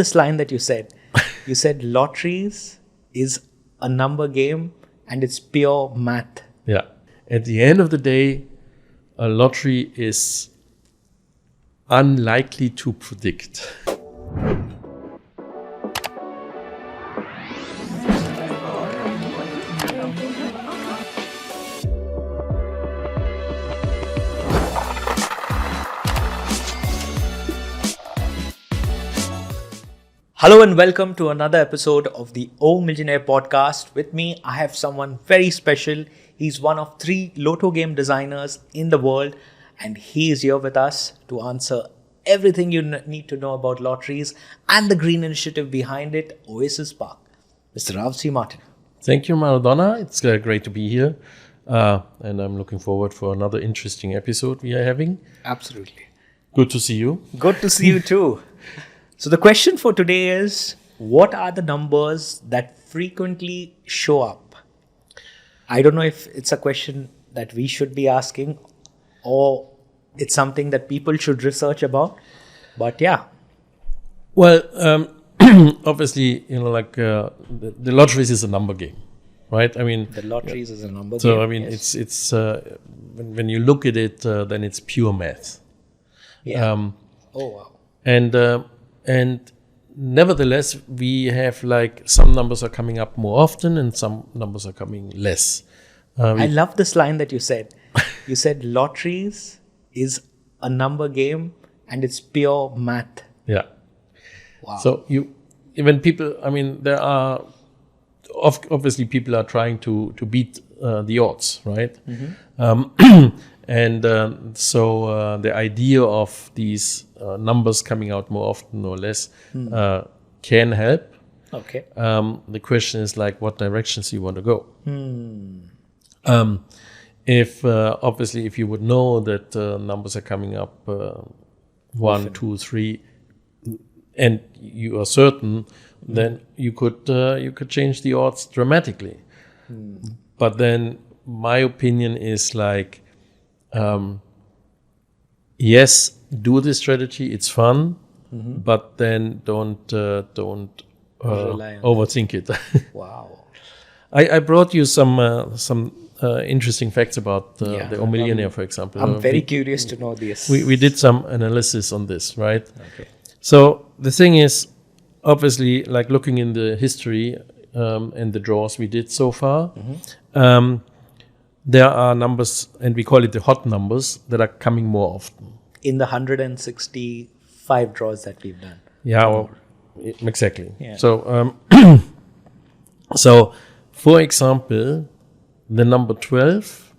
this line that you said. You said lotteries is a number game and it's pure math. Yeah. At the end of the day, a lottery is unlikely to predict. Hello and welcome to another episode of the Millionaire Podcast. With me, I have someone very special. He's one of 3 Lotto game designers in the world, and he is here with us to answer everything you need to know about lotteries and the green initiative behind it, Oasis Park. Mr. Rav C. Martin. Thank you, Maradona. It's great to be here. And I'm looking forward for another interesting episode we are having. Absolutely. Good to see you. Good to see you too. So the question for today is, what are the numbers that frequently show up? I don't know if it's a question that we should be asking or it's something that people should research about, but yeah. Well, obviously, the lotteries is a number game, right? I mean, the lotteries is a number game. So I mean, yes. it's when you look at it, then it's pure math. Yeah. Oh wow. And nevertheless, we have some numbers are coming up more often and some numbers are coming less. I love this line that you said. You said lotteries is a number game and it's pure math. Yeah. Wow. So when people, I mean, there are obviously people are trying to beat the odds, right? Mm-hmm. So the idea of these numbers coming out more often or less can help. Okay. The question is what directions you want to go. If obviously if you would know that numbers are coming up 1, 2, 3, and you are certain, then you could change the odds dramatically. But then my opinion is yes, do this strategy. It's fun, but then don't overthink it. Wow. I brought you some interesting facts about the Millionaire, for example. I'm very curious to know this. We did some analysis on this, right? Okay. So the thing is, obviously, looking in the history and the draws we did so far, there are numbers, and we call it the hot numbers, that are coming more often. In the 165 draws that we've done. Yeah, exactly. Yeah. So, so for example, the number 12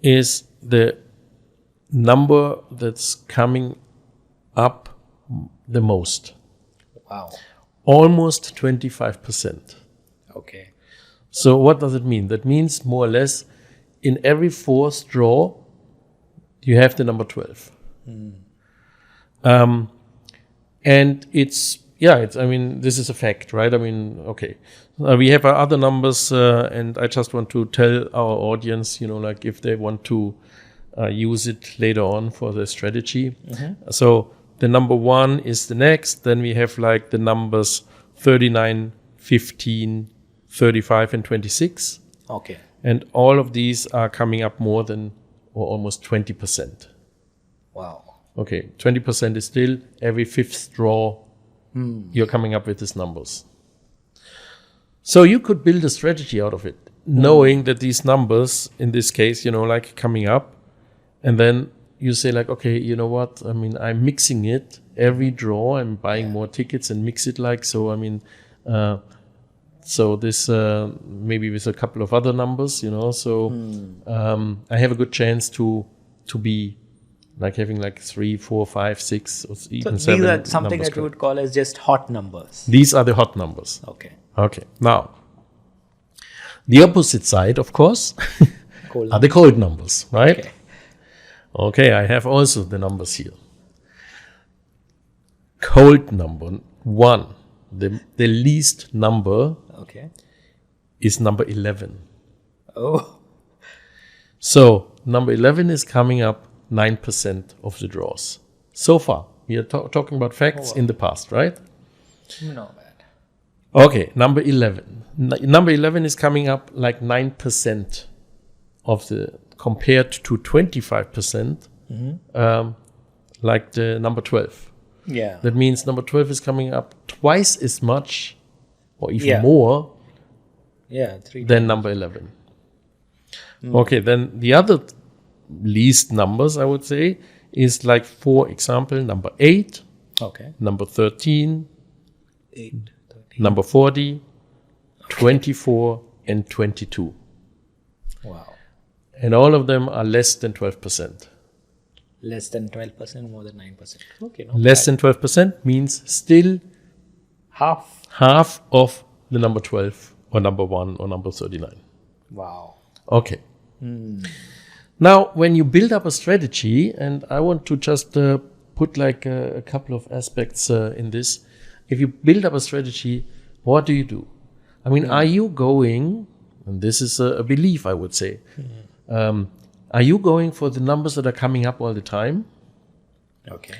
is the number that's coming up the most. Wow. Almost 25%. Okay. So what does it mean? That means more or less in every 4th draw, you have the number 12. And I mean, this is a fact, right? I mean, okay. We have other numbers, and I just want to tell our audience, if they want to use it later on for their strategy. So the number 1 is the next. Then we have the numbers 39, 15, 35, and 26. Okay. And all of these are coming up more than or almost 20%. Wow. Okay, 20% is still every 5th draw you're coming up with these numbers. So you could build a strategy out of it, knowing that these numbers, in this case, coming up, and then you say okay, you know what? I mean, I'm mixing it every draw. I'm buying more tickets and mix it so. I mean, so this maybe with a couple of other numbers, So I have a good chance to be having 3, 4, 5, 6, or even 7. These are something that you would call as just hot numbers. These are the hot numbers. Okay. Okay. Now, the opposite side, of course, are the cold numbers, right? Okay, I have also the numbers here. Cold number 1, the least number is number 11. Oh. So number 11 is coming up 9% of the draws. So far, we are talking about facts in the past, right? No bad. Okay, number 11. Number 11 is coming up like 9% of the, compared to 25%, like the number 12. Yeah. That means number 12 is coming up twice as much or even Yeah. more Yeah. 3 than number 11. Okay, then the other least numbers, I would say, is like, for example, number 8, Okay. number 13, 8, 13. number 40, 24, and 22. Wow. And all of them are less than 12%. Less than 12%, more than 9%. Okay. No Less than 12% means still half. half of the number 12 or number 1 or number 39. Wow. Okay. Now, when you build up a strategy, and I want to just put like a couple of aspects in this. If you build up a strategy, what do you do? I mean, are you going, and this is a belief, I would say, are you going for the numbers that are coming up all the time? Okay.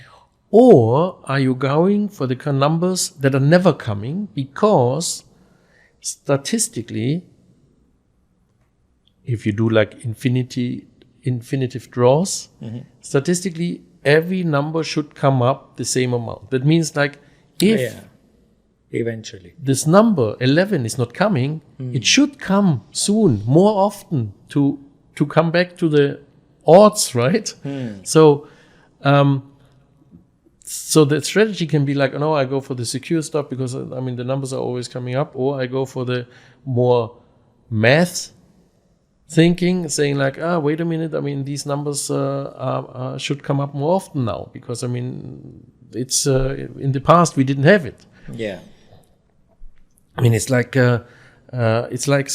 Or are you going for the numbers that are never coming? Because statistically, if you do like infinitive draws, statistically, every number should come up the same amount. That means like if eventually this number 11 is not coming, it should come soon, more often to come back to the odds, right? So so the strategy can be like, no, I go for the secure stuff because I mean the numbers are always coming up, or I go for the more math thinking, saying like, wait a minute, I mean these numbers should come up more often now because I mean it's in the past we didn't have it. Yeah. I mean it's like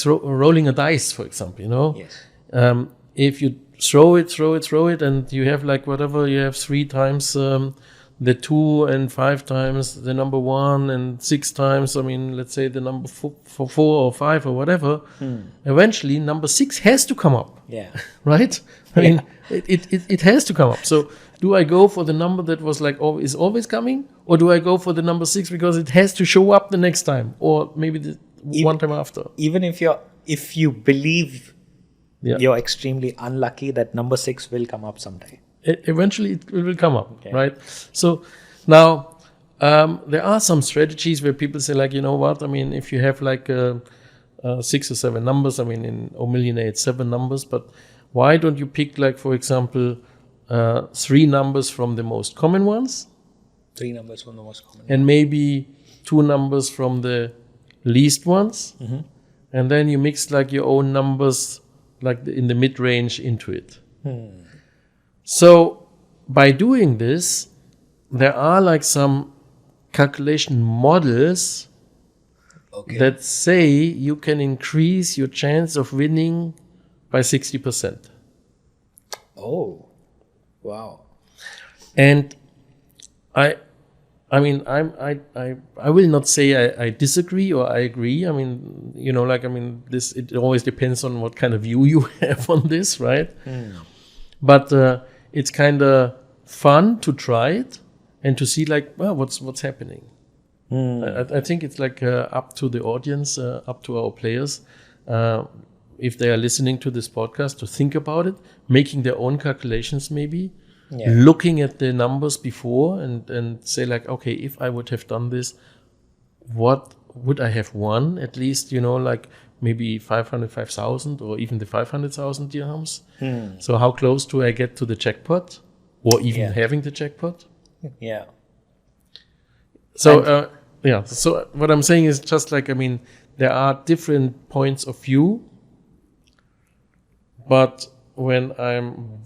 rolling a dice, for example, you know. Yes. If you throw it, and you have like whatever, you have 3 times the 2 and 5 times the number 1 and 6 times, I mean, let's say the number 4 or 5 or whatever, eventually number 6 has to come up. Yeah. Right? I mean, it has to come up. So do I go for the number that was like is always coming, or do I go for the number 6 because it has to show up the next time, or maybe one time after? Even if you believe Yeah. you're extremely unlucky, that number 6 will come up someday. Eventually it will come up, Okay. right? So now there are some strategies where people say like, you know what, I mean, if you have like 6 or 7 numbers, I mean in Millionaire it's 7 numbers, but why don't you pick like, for example, 3 numbers from the most common ones, 3 numbers from the most common. and maybe 2 numbers from the least ones, and then you mix like your own numbers like in the mid-range into it. So by doing this, there are like some calculation models Okay. that say you can increase your chance of winning by 60%. Oh, wow. And I mean, I will not say I disagree or I agree. I mean, you know, like, I mean, it always depends on what kind of view you have on this, right? But it's kind of fun to try it and to see like, well, what's happening. I think it's like up to the audience, up to our players, if they are listening to this podcast, to think about it, making their own calculations maybe. Yeah. Looking at the numbers before and say like, okay, if I would have done this, what would I have won? At least, you know, like maybe 505,000 or even the 500,000 dirhams. So how close do I get to the jackpot, or even having the jackpot? Yeah. So so what I'm saying is just like, I mean, there are different points of view, but when I'm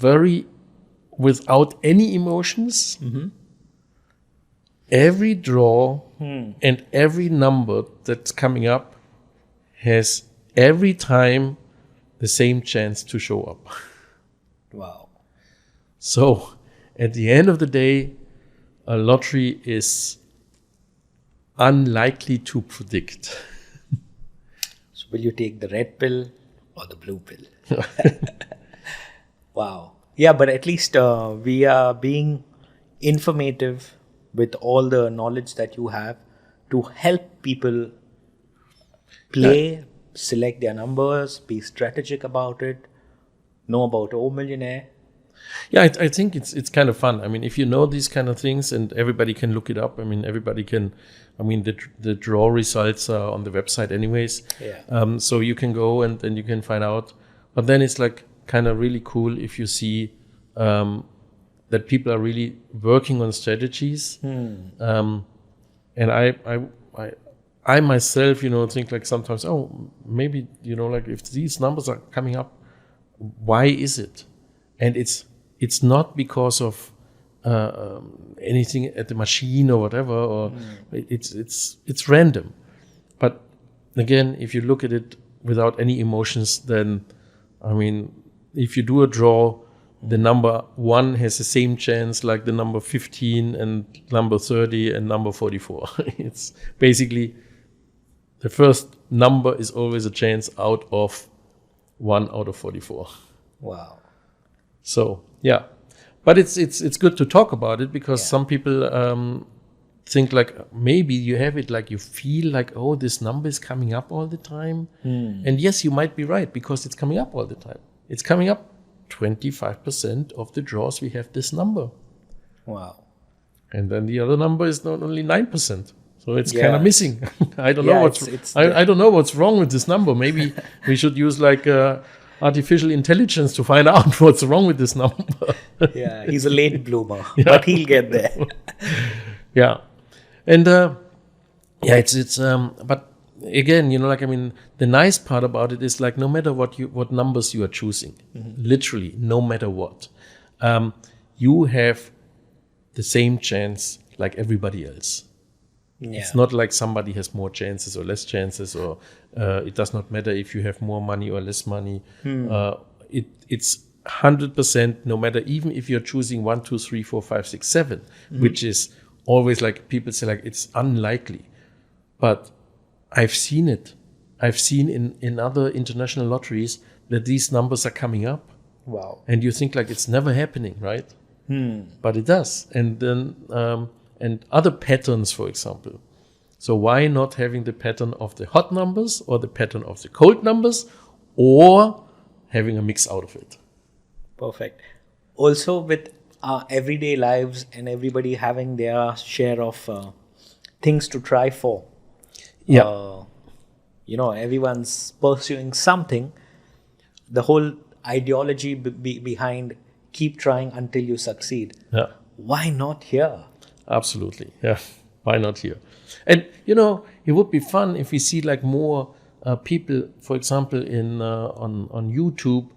without any emotions, every draw and every number that's coming up has every time the same chance to show up. Wow. So at the end of the day, a lottery is unlikely to predict. So will you take the red pill or the blue pill? Wow. Yeah, but at least we are being informative with all the knowledge that you have to help people play, select their numbers, be strategic about it, know about O Millionaire? Yeah, I think it's kind of fun. I mean, if you know these kind of things, and everybody can look it up. I mean, everybody can. I mean, the draw results are on the website anyways. Yeah. So you can go and then you can find out. But then it's like kind of really cool if you see that people are really working on strategies. And I myself, think like sometimes, maybe, like if these numbers are coming up, why is it? And it's not because of anything at the machine or whatever, or it's random. But again, if you look at it without any emotions, then I mean, if you do a draw, the number 1 has the same chance like the number 15 and number 30 and number 44. It's basically the first number is always a chance out of 1 out of 44. Wow. So yeah, but it's good to talk about it, because some people think like maybe you have it like you feel like, oh, this number is coming up all the time. And yes, you might be right, because it's coming up all the time. It's coming up 25% of the draws we have this number. Wow. And then the other number is not only 9%. So it's kind of missing. I don't know I don't know what's wrong with this number. Maybe we should use like artificial intelligence to find out what's wrong with this number. Yeah, he's a late bloomer, but he'll get there. Yeah. And it's but again, like, I mean, the nice part about it is like, no matter what numbers you are choosing, literally no matter what, you have the same chance like everybody else. Yeah. It's not like somebody has more chances or less chances, or it does not matter if you have more money or less money. It's 100%, no matter, even if you're choosing 1, 2, 3, 4, 5, 6, 7, which is always like people say like it's unlikely. But I've seen it. I've seen in other international lotteries that these numbers are coming up. Wow. And you think like it's never happening, right? But it does. And then and other patterns, for example. So why not having the pattern of the hot numbers or the pattern of the cold numbers, or having a mix out of it? Perfect. Also, with our everyday lives and everybody having their share of things to try for. Yeah. Everyone's pursuing something. The whole ideology behind keep trying until you succeed. Yeah. Why not here? Absolutely. Yeah. Why not here? And, it would be fun if we see like more people, for example, on YouTube,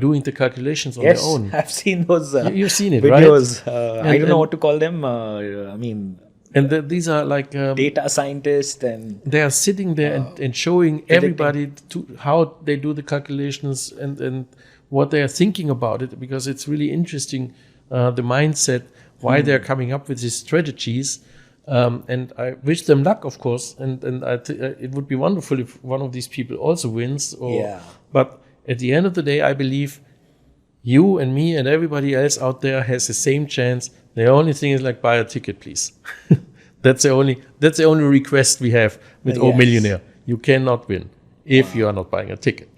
doing the calculations on their own. Yes, I've seen those You've seen it, videos. right? I don't know what to call them. And these are like data scientists, and they are sitting there and showing everybody how they do the calculations and what they are thinking about it, because it's really interesting, the mindset, why they're coming up with these strategies. And I wish them luck, of course. And it would be wonderful if one of these people also wins. But at the end of the day, I believe you and me and everybody else out there has the same chance. The only thing is like, buy a ticket, please. That's the only request we have with O Millionaire. You cannot win if you are not buying a ticket.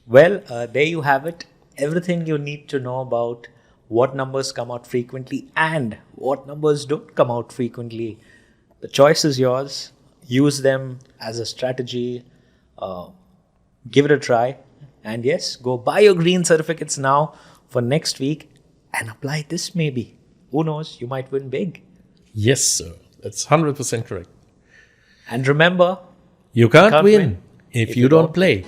Well, there you have it. Everything you need to know about what numbers come out frequently and what numbers don't come out frequently. The choice is yours. Use them as a strategy. Give it a try. And yes, go buy your green certificates now for next week and apply this maybe. Who knows? You might win big. Yes, sir. That's 100% correct. And remember, you can't win if you don't play.